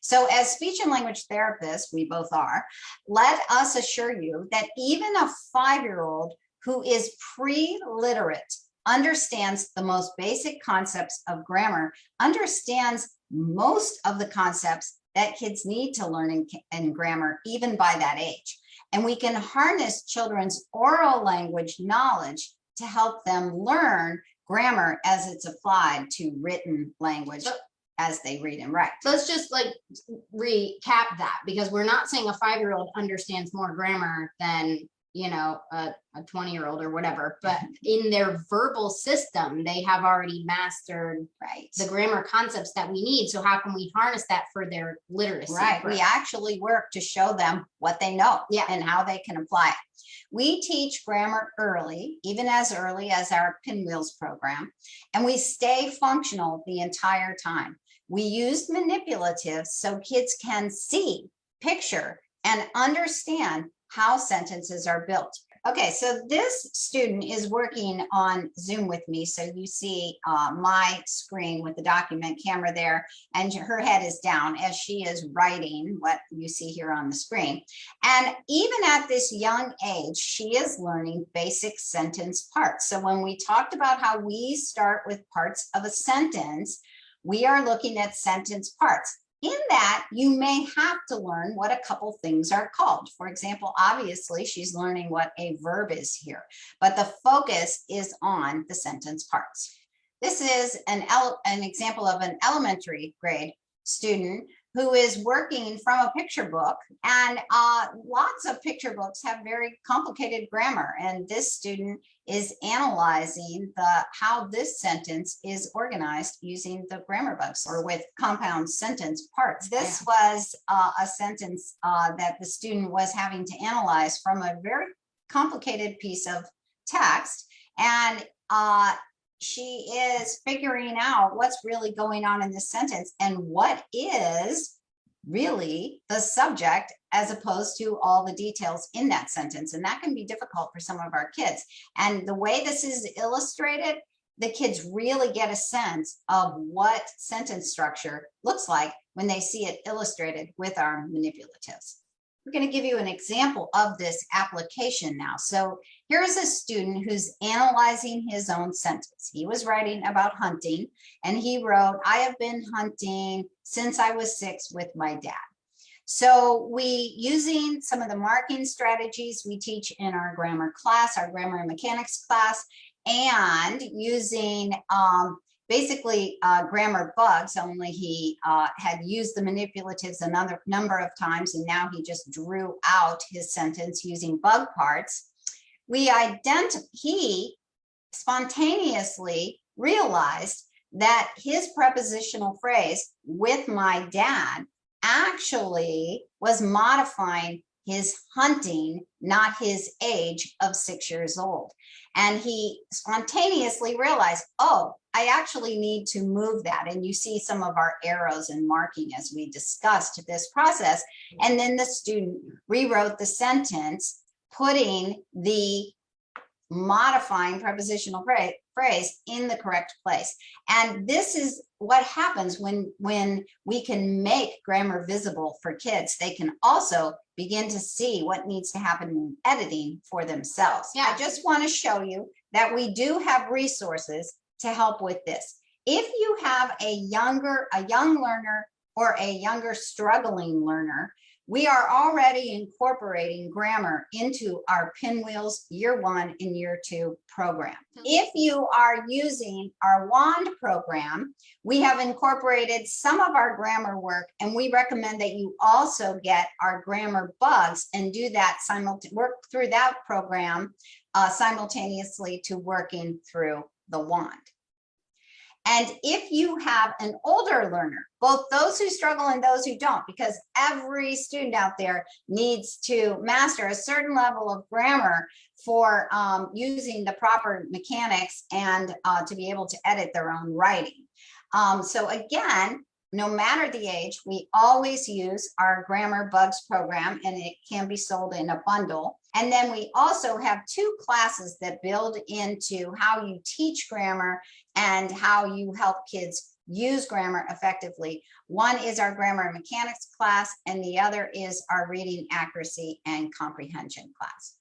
So as speech and language therapists, we both are, let us assure you that even a 5-year-old who is pre-literate understands the most basic concepts of grammar, understands most of the concepts that kids need to learn in grammar, even by that age. And we can harness children's oral language knowledge to help them learn grammar as it's applied to written language as they read and write. Let's just like recap that, because we're not saying a 5-year-old understands more grammar than, you know, a 20-year-old or whatever, but in their verbal system, they have already mastered the grammar concepts that we need. So how can we harness that for their literacy? Right. We actually work to show them what they know and how they can apply it. We teach grammar early, even as early as our Pinwheels program, and we stay functional the entire time. We use manipulatives so kids can see, picture, and understand how sentences are built. Okay, so this student is working on Zoom with me. So you see my screen with the document camera there, and her head is down as she is writing what you see here on the screen. And even at this young age, she is learning basic sentence parts. So when we talked about how we start with parts of a sentence, we are looking at sentence parts. In that, you may have to learn what a couple things are called. For example, obviously, she's learning what a verb is here, but the focus is on the sentence parts. This is an example of an elementary grade student who is working from a picture book, and lots of picture books have very complicated grammar, and this student is analyzing how this sentence is organized using the grammar books or with compound sentence parts. This was a sentence that the student was having to analyze from a very complicated piece of text, and she is figuring out what's really going on in this sentence and what is really the subject as opposed to all the details in that sentence. And that can be difficult for some of our kids. And the way this is illustrated, the kids really get a sense of what sentence structure looks like when they see it illustrated with our manipulatives. We're going to give you an example of this application now. So here's a student who's analyzing his own sentence. He was writing about hunting, and he wrote, "I have been hunting since I was 6 with my dad." So using some of the marking strategies we teach in our grammar class, our grammar and mechanics class, and using basically grammar bugs, only he had used the manipulatives another number of times, and now he just drew out his sentence using bug parts. He spontaneously realized that his prepositional phrase, "with my dad," actually was modifying his hunting, not his age of 6 years old. And he spontaneously realized, oh, I actually need to move that. And you see some of our arrows and marking as we discussed this process. And then the student rewrote the sentence, putting the modifying prepositional phrase in the correct place. And this is what happens when we can make grammar visible for kids. They can also begin to see what needs to happen in editing for themselves. I just want to show you that we do have resources to help with this. If you have a young learner or a younger struggling learner, we are already incorporating grammar into our Pinwheels Year 1 and Year 2 program. If you are using our WAND program, we have incorporated some of our grammar work, and we recommend that you also get our grammar bugs and do that work through that program simultaneously to working through the WAND. And if you have an older learner, both those who struggle and those who don't, because every student out there needs to master a certain level of grammar for using the proper mechanics and to be able to edit their own writing. So again, no matter the age, we always use our Grammar Bugs program, and it can be sold in a bundle. And then we also have 2 classes that build into how you teach grammar and how you help kids use grammar effectively. One is our grammar and mechanics class, and the other is our reading accuracy and comprehension class.